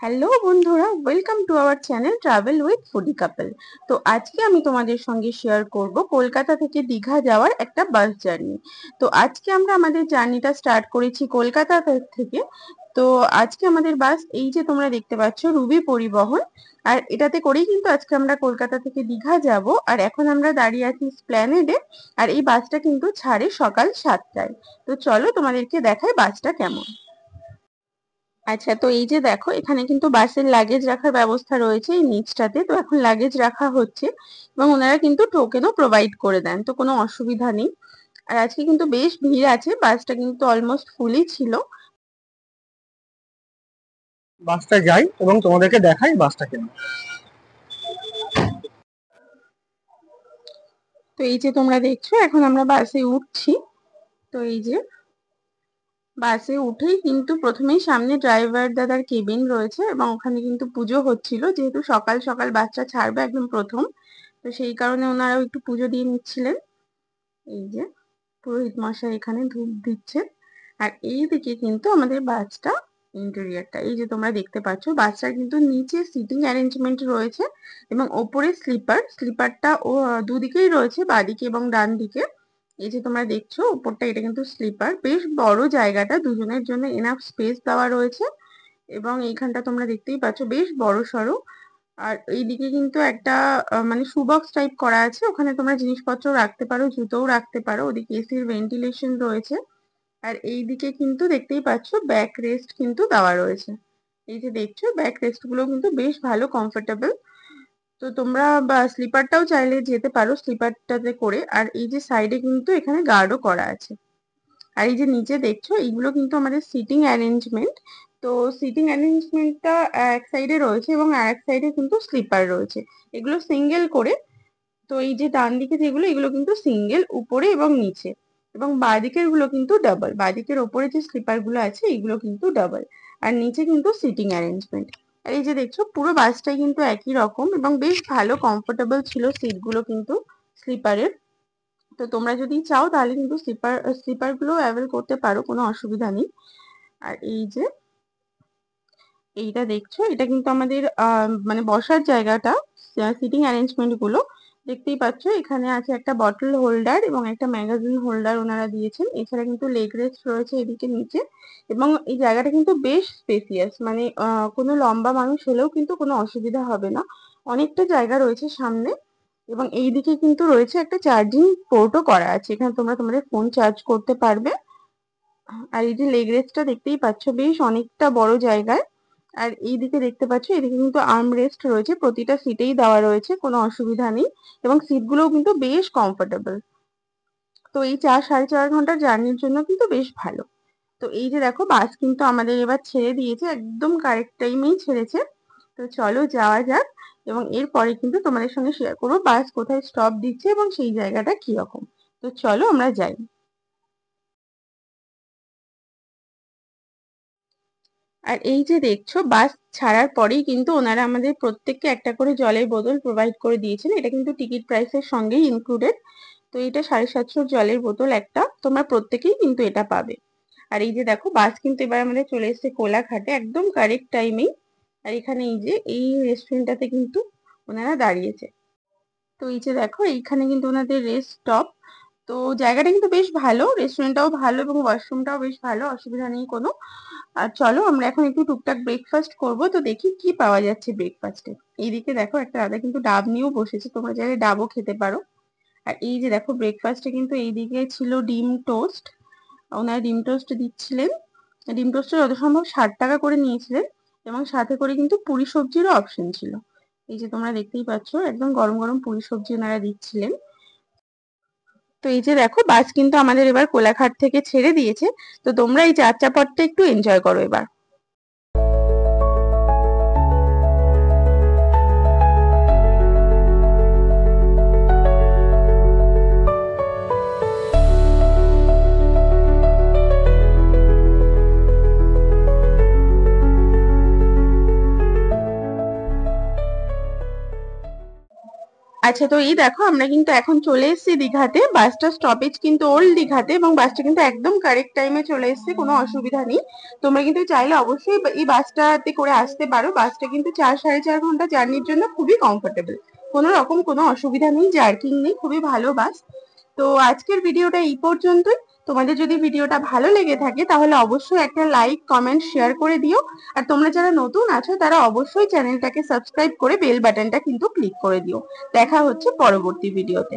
Hello বন্ধুরা, welcome to our channel travel with foodie couple. তো আজকে আমি তোমাদের সঙ্গে শেয়ার করব কলকাতা থেকে দীঘা যাওয়ার একটা বাস জার্নি। তো আজকে আমরা আমাদের জার্নিটা স্টার্ট করেছি কলকাতা থেকে। তো আজকে আমাদের বাস এই যে তোমরা দেখতে পাচ্ছ রুবি পরিবহন, আর এটাতে করেই কিন্তু আজকে আমরা কলকাতা থেকে দীঘা যাব। আর এখন আমরা দাঁড়িয়ে আছি স্প্ল্যানেডে, আর এই বাসটা কিন্তু ছাড়ে সকাল 7টায়। তো চলো তোমাদেরকে দেখাই বাসটা কেমন। আচ্ছা, তো এই যে দেখো এখানে কিন্তু বাসের লাগেজ রাখার ব্যবস্থা রয়েছে এই নিচটাতে। তো এখন লাগেজ রাখা হচ্ছে এবং ওনারা কিন্তু টোকেনও প্রোভাইড করে দেন, তো কোনো অসুবিধা নেই। আর আজকে কিন্তু বেশ ভিড় আছে, বাসটা কিন্তু অলমোস্ট ফুলই ছিল। বাসটা যাই এবং তোমাদেরকে দেখাই বাসটা কেমন। তো এই যে তোমরা দেখছো এখন আমরা বাসে উঠছি। তো এই যে বাসে উঠেই কিন্তু প্রথমেই সামনে ড্রাইভার দাদার কেবিন রয়েছে এবং ওখানে কিন্তু পুজো হচ্ছিল, যেহেতু সকাল সকাল বাসটা ছাড়বে একদম প্রথম। তো সেই কারণে ওনারাও একটু পুজো দিয়ে নিচ্ছিলেন। এই যে পুরোহিত মশাই এখানে ধূপ দিচ্ছে। আর এইদিকে কিন্তু আমাদের বাসটা ইন্টেরিয়রটা এই যে তোমরা দেখতে পাচ্ছ, বাসটার কিন্তু নিচে সিটিং অ্যারেঞ্জমেন্ট রয়েছে এবং ওপরে স্লিপারটা ও দুদিকেই রয়েছে, বাঁদিকে এবং ডান দিকে। এই যে তোমরা দেখছো ওপরটা, এটা কিন্তু স্লিপার, বেশ বড় জায়গাটা, দুজনের জন্য এনাফ স্পেস দেওয়া রয়েছে। এবং এইখানটা তোমরা দেখতেই পাচ্ছ বেশ বড় সড়ো। আর এইদিকে কিন্তু একটা মানে শুবক্স টাইপ করা আছে, ওখানে তোমরা জিনিসপত্র রাখতে পারো, জুতোও রাখতে পারো। ওদিকে এসির ভেন্টিলেশন রয়েছে। আর এইদিকে কিন্তু দেখতেই পাচ্ছ ব্যাক রেস্ট কিন্তু দেওয়া রয়েছে। এই যে দেখছো ব্যাক রেস্ট গুলো কিন্তু বেশ ভালো কমফোর্টেবল। তো তোমরা বা স্লিপারটাও চাইলে যেতে পারো স্লিপারটাতে করে। আর এই যে সাইডে কিন্তু এখানে গার্ডও করা আছে। আর এই যে নিচে দেখছো এইগুলো কিন্তু আমাদের সিটিং অ্যারেঞ্জমেন্ট। তো সিটিং অ্যারেঞ্জমেন্টটা এক সাইডে রয়েছে এবং আর এক সাইডে কিন্তু স্লিপার রয়েছে, এগুলো সিঙ্গেল করে। তো এই যে ডান দিকে যেগুলো, এগুলো কিন্তু সিঙ্গেল উপরে এবং নিচে, এবং বাঁদিকের গুলো কিন্তু ডাবল। বাঁদিকের ওপরে যে স্লিপার গুলো আছে এগুলো কিন্তু ডাবল, আর নিচে কিন্তু সিটিং অ্যারেঞ্জমেন্ট। আর এই যে দেখছো পুরো বাসটাই কিন্তু একই রকম এবং বেশ ভালো কমফোর্টেবল ছিল সিট গুলো কিন্তু স্লিপারের। তো তোমরা যদি চাও তাহলে কিন্তু স্লিপার গুলো অ্যাভেল করতে পারো, কোনো অসুবিধা নেই। আর এই যে এইটা দেখছো এটা কিন্তু আমাদের মানে বসার জায়গাটা, সিটিং অ্যারেঞ্জমেন্ট গুলো দেখতেই পাচ্ছ। এখানে আছে একটা বটল হোল্ডার এবং একটা ম্যাগাজিন হোল্ডার ওনারা দিয়েছেন। এছাড়া কিন্তু লেগ রেস্ট রয়েছে এদিকে নিচে। এবং এই জায়গাটা কিন্তু বেশ স্পেসিয়াস, মানে কোনো লম্বা মানুষ হলেও কিন্তু কোনো অসুবিধা হবে না, অনেকটা জায়গা রয়েছে সামনে। এবং এইদিকে কিন্তু রয়েছে একটা চার্জিং পোর্টও করা আছে, এখানে তোমরা তোমাদের ফোন চার্জ করতে পারবে। আর এই যে লেগ রেস্টটা দেখতেই পাচ্ছ বেশ অনেকটা বড় জায়গায়। আর এইদিকে দেখতে পাচ্ছ এদিকে কিন্তু আর্ম রেস্ট রয়েছে, প্রতিটা সিটেই দেওয়া রয়েছে, কোনো অসুবিধা নেই। এবং সিট গুলোও কিন্তু বেশ কমফোর্টেবল। তো এই 4-4.5 ঘন্টার জার্নির জন্য কিন্তু বেশ ভালো। তো এই যে দেখো বাস কিন্তু আমাদের এবার ছেড়ে দিয়েছে, একদম কারেক্ট টাইমেই ছেড়েছে। তো চলো যাওয়া যাক, এবং এরপরে কিন্তু তোমাদের সঙ্গে শেয়ার করবো বাস কোথায় স্টপ দিচ্ছে এবং সেই জায়গাটা কিরকম। তো চলো আমরা যাই। আর এই যে দেখছো বাস ছাড়ার পরেই কিন্তু ওনারা আমাদের প্রত্যেককে একটা করে জলের বোতল প্রোভাইড করে দিয়েছেন, এটা কিন্তু টিকিট প্রাইসের সঙ্গেই ইনক্লুডেড। তো এটা 750 জলের বোতল একটা, তোমরা প্রত্যেকেই কিন্তু এটা পাবে। আর এই যে দেখো বাস কিন্তু এবার আমাদের চলে এসেছে কোলাঘাটে একদম কারেক্ট টাইমেই। আর এখানে এই যে এই রেস্টুরেন্টটাতে কিন্তু ওনারা দাঁড়িয়েছে। তো এই যে দেখো এইখানে কিন্তু ওনাদের রেস্ট স্টপ। তো জায়গাটা কিন্তু বেশ ভালো, রেস্টুরেন্টটাও ভালো এবং ওয়াশরুমটাও বেশ ভালো, অসুবিধা নেই কোনো। আর চলো আমরা এখন একটু টুকটাক ব্রেকফাস্ট করব, তো দেখি কি পাওয়া যাচ্ছে ব্রেকফাস্টে। এইদিকে দেখো একটা দাদা কিন্তু ডাব নিয়েও বসেছে, তোমরা চাইলে ডাবও খেতে পারো। আর এই যে দেখো ব্রেকফাস্টে কিন্তু এইদিকে ছিল ডিম টোস্ট, ওনারা ডিম টোস্ট দিচ্ছিলেন। ডিম টোস্টটা যত সম্ভব 60 টাকা করে নিয়েছিলেন, এবং সাথে করে কিন্তু পুরি সবজিরও অপশন ছিল। এই যে তোমরা দেখতেই পাচ্ছ একদম গরম গরম পুরি সবজি ওনারা দিচ্ছিলেন। তো এই যে দেখো বাস কিন্তু আমাদের এবার কোলাঘাট থেকে ছেড়ে দিয়েছে। তো তোমরা এই যাত্রাপথটা একটু এনজয় করো এবার। আচ্ছা, তো এই দেখো আমরা কিন্তু এখন চলে এসেছি দীঘাতে। বাসটা স্টপেজ কিন্তু ওল্ড দীঘাতে, এবং বাসটা কিন্তু একদম কারেক্ট টাইমে চলে এসেছে, কোনো অসুবিধা নেই। তোমরা কিন্তু চাইলে অবশ্যই এই বাসটাতে করে আসতে পারো। বাসটা কিন্তু 4-4.5 ঘন্টা জার্নির জন্য খুবই কমফোর্টেবল, কোনো রকম কোনো অসুবিধা নেই, জার্কিং নেই, খুবই ভালো বাস। তো আজকের ভিডিওটা এই পর্যন্তই। তোমাদের যদি ভিডিওটা ভালো লেগে থাকে তাহলে অবশ্যই একটা লাইক, কমেন্ট, শেয়ার করে দিও। আর তোমরা যারা নতুন আছো তারা অবশ্যই চ্যানেলটাকে সাবস্ক্রাইব করে বেল বাটনটা কিন্তু ক্লিক করে দিও। দেখা হচ্ছে পরবর্তী ভিডিওতে।